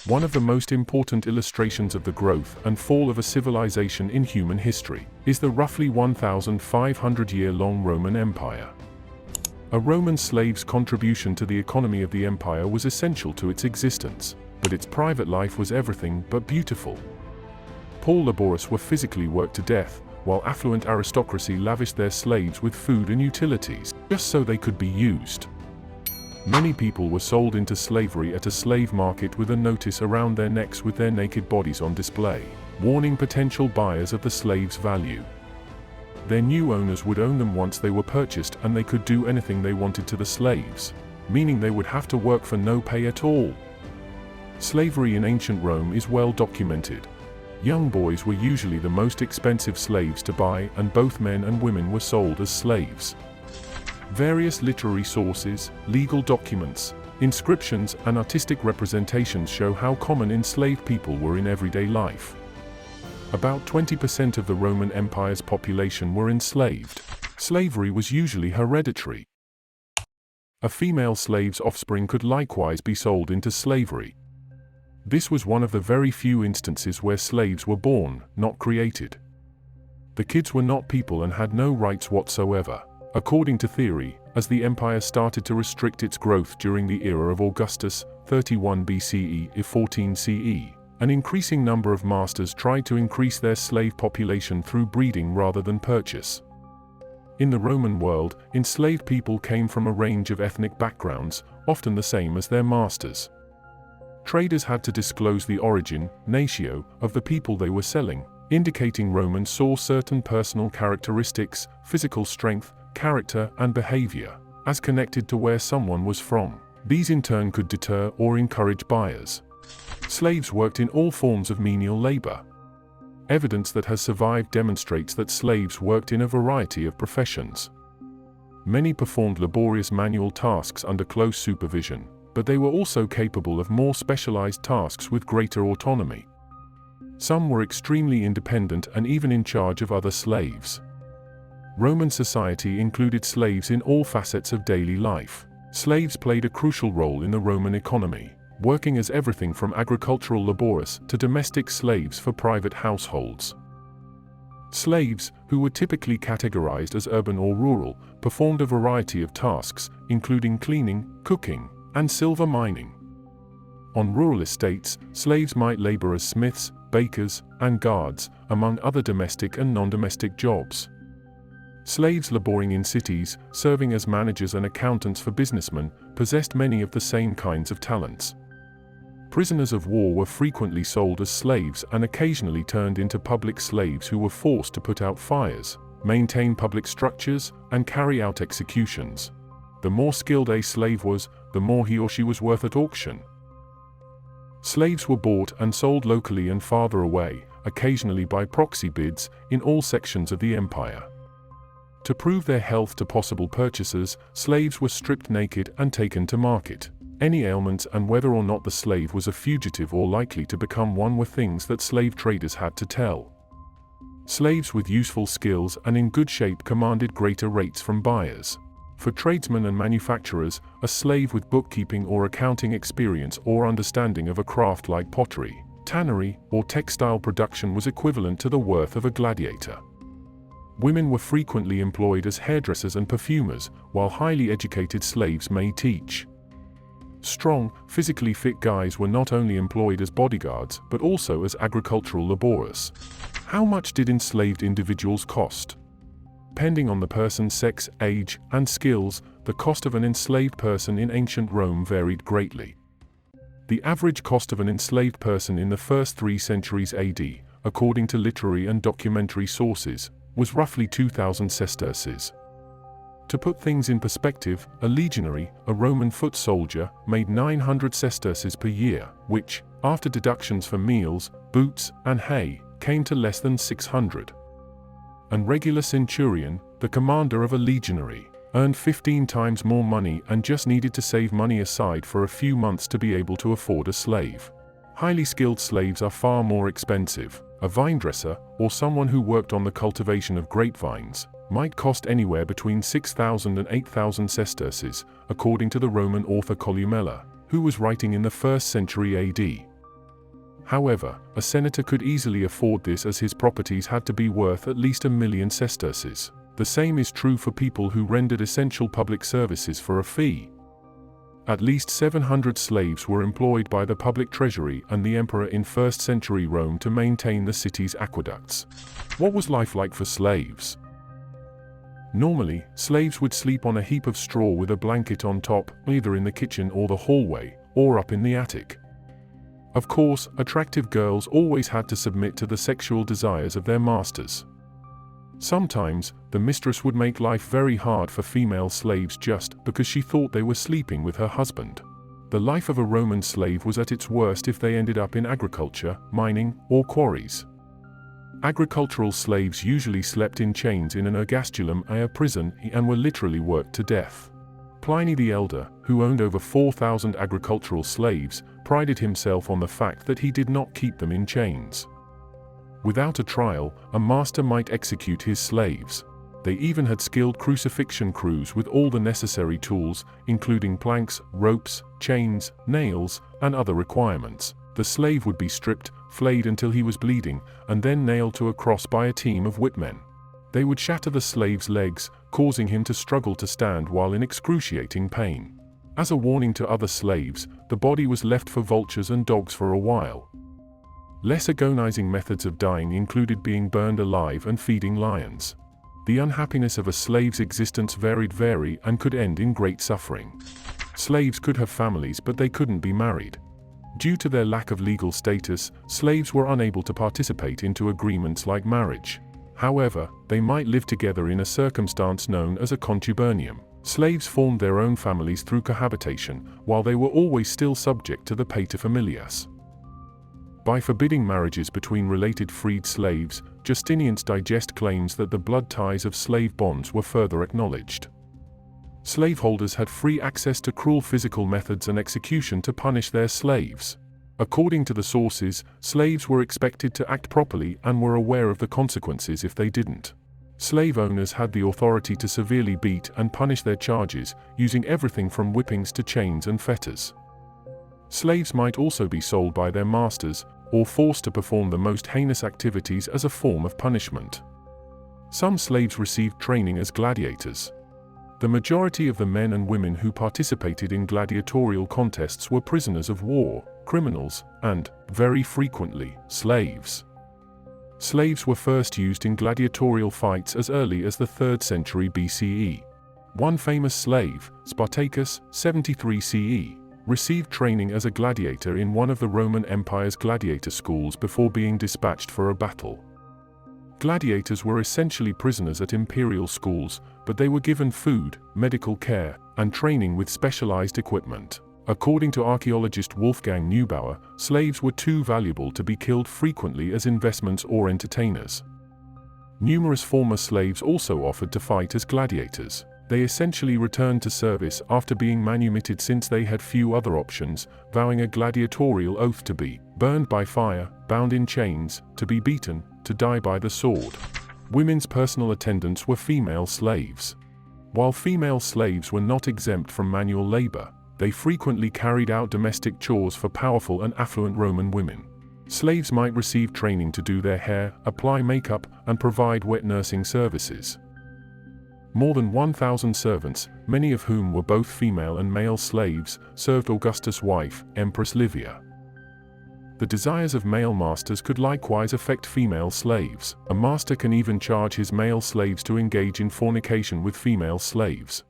One of the most important illustrations of the growth and fall of a civilization in human history is the roughly 1,500-year-long Roman Empire. A Roman slave's contribution to the economy of the empire was essential to its existence, but its private life was everything but beautiful. Poor laborers were physically worked to death, while affluent aristocracy lavished their slaves with food and utilities, just so they could be used. Many people were sold into slavery at a slave market with a notice around their necks with their naked bodies on display, warning potential buyers of the slave's value. Their new owners would own them once they were purchased, and they could do anything they wanted to the slaves, meaning they would have to work for no pay at all. Slavery in ancient Rome is well documented. Young boys were usually the most expensive slaves to buy, and both men and women were sold as slaves. Various literary sources, legal documents, inscriptions, and artistic representations show how common enslaved people were in everyday life. About 20% of the Roman Empire's population were enslaved. Slavery was usually hereditary. A female slave's offspring could likewise be sold into slavery. This was one of the very few instances where slaves were born, not created. The kids were not people and had no rights whatsoever. According to theory, as the empire started to restrict its growth during the era of Augustus, 31 BCE to 14 CE, an increasing number of masters tried to increase their slave population through breeding rather than purchase. In the Roman world, enslaved people came from a range of ethnic backgrounds, often the same as their masters. Traders had to disclose the origin, natio, of the people they were selling, indicating Romans saw certain personal characteristics, physical strength, character, and behavior, as connected to where someone was from. These in turn could deter or encourage buyers. Slaves worked in all forms of menial labor. Evidence that has survived demonstrates that slaves worked in a variety of professions. Many performed laborious manual tasks under close supervision, but they were also capable of more specialized tasks with greater autonomy. Some were extremely independent and even in charge of other slaves. Roman society included slaves in all facets of daily life. Slaves played a crucial role in the Roman economy, working as everything from agricultural laborers to domestic slaves for private households. Slaves, who were typically categorized as urban or rural, performed a variety of tasks, including cleaning, cooking, and silver mining. On rural estates, slaves might labor as smiths, bakers, and guards, among other domestic and non-domestic jobs. Slaves laboring in cities, serving as managers and accountants for businessmen, possessed many of the same kinds of talents. Prisoners of war were frequently sold as slaves and occasionally turned into public slaves who were forced to put out fires, maintain public structures, and carry out executions. The more skilled a slave was, the more he or she was worth at auction. Slaves were bought and sold locally and farther away, occasionally by proxy bids, in all sections of the empire. To prove their health to possible purchasers, slaves were stripped naked and taken to market. Any ailments and whether or not the slave was a fugitive or likely to become one were things that slave traders had to tell. Slaves with useful skills and in good shape commanded greater rates from buyers. For tradesmen and manufacturers, a slave with bookkeeping or accounting experience or understanding of a craft like pottery, tannery, or textile production was equivalent to the worth of a gladiator. Women were frequently employed as hairdressers and perfumers, while highly educated slaves may teach. Strong, physically fit guys were not only employed as bodyguards, but also as agricultural laborers. How much did enslaved individuals cost? Depending on the person's sex, age, and skills, the cost of an enslaved person in ancient Rome varied greatly. The average cost of an enslaved person in the first 3 centuries AD, according to literary and documentary sources, was roughly 2,000 sesterces. To put things in perspective, a legionary, a Roman foot soldier, made 900 sesterces per year, which, after deductions for meals, boots, and hay, came to less than 600. An regular centurion, the commander of a legionary, earned 15 times more money and just needed to save money aside for a few months to be able to afford a slave. Highly skilled slaves are far more expensive. A vine dresser, or someone who worked on the cultivation of grapevines, might cost anywhere between 6,000 and 8,000 sesterces, according to the Roman author Columella, who was writing in the 1st century AD. However, a senator could easily afford this as his properties had to be worth at least 1,000,000 sesterces. The same is true for people who rendered essential public services for a fee. At least 700 slaves were employed by the public treasury and the emperor in 1st century Rome to maintain the city's aqueducts. What was life like for slaves? Normally, slaves would sleep on a heap of straw with a blanket on top, either in the kitchen or the hallway, or up in the attic. Of course, attractive girls always had to submit to the sexual desires of their masters. Sometimes, the mistress would make life very hard for female slaves just because she thought they were sleeping with her husband. The life of a Roman slave was at its worst if they ended up in agriculture, mining, or quarries. Agricultural slaves usually slept in chains in an ergastulum, a prison, and were literally worked to death. Pliny the Elder, who owned over 4,000 agricultural slaves, prided himself on the fact that he did not keep them in chains. Without a trial, a master might execute his slaves. They even had skilled crucifixion crews with all the necessary tools, including planks, ropes, chains, nails, and other requirements. The slave would be stripped, flayed until he was bleeding, and then nailed to a cross by a team of whipmen. They would shatter the slave's legs, causing him to struggle to stand while in excruciating pain. As a warning to other slaves, the body was left for vultures and dogs for a while. Less agonizing methods of dying included being burned alive and feeding lions. The unhappiness of a slave's existence varied and could end in great suffering. Slaves could have families, but they couldn't be married. Due to their lack of legal status, slaves were unable to participate into agreements like marriage. However, they might live together in a circumstance known as a contubernium. Slaves formed their own families through cohabitation, while they were always still subject to the paterfamilias. By forbidding marriages between related freed slaves, Justinian's Digest claims that the blood ties of slave bonds were further acknowledged. Slaveholders had free access to cruel physical methods and execution to punish their slaves. According to the sources, slaves were expected to act properly and were aware of the consequences if they didn't. Slave owners had the authority to severely beat and punish their charges, using everything from whippings to chains and fetters. Slaves might also be sold by their masters, or forced to perform the most heinous activities as a form of punishment. Some slaves received training as gladiators. The majority of the men and women who participated in gladiatorial contests were prisoners of war, criminals, and, very frequently, slaves. Slaves were first used in gladiatorial fights as early as the 3rd century BCE. One famous slave, Spartacus, 73 CE, received training as a gladiator in one of the Roman Empire's gladiator schools before being dispatched for a battle. Gladiators were essentially prisoners at imperial schools, but they were given food, medical care, and training with specialized equipment. According to archaeologist Wolfgang Neubauer, slaves were too valuable to be killed frequently as investments or entertainers. Numerous former slaves also offered to fight as gladiators. They essentially returned to service after being manumitted since they had few other options, vowing a gladiatorial oath to be burned by fire, bound in chains, to be beaten, to die by the sword. Women's personal attendants were female slaves. While female slaves were not exempt from manual labor, they frequently carried out domestic chores for powerful and affluent Roman women. Slaves might receive training to do their hair, apply makeup, and provide wet nursing services. More than 1,000 servants, many of whom were both female and male slaves, served Augustus' wife, Empress Livia. The desires of male masters could likewise affect female slaves. A master can even charge his male slaves to engage in fornication with female slaves.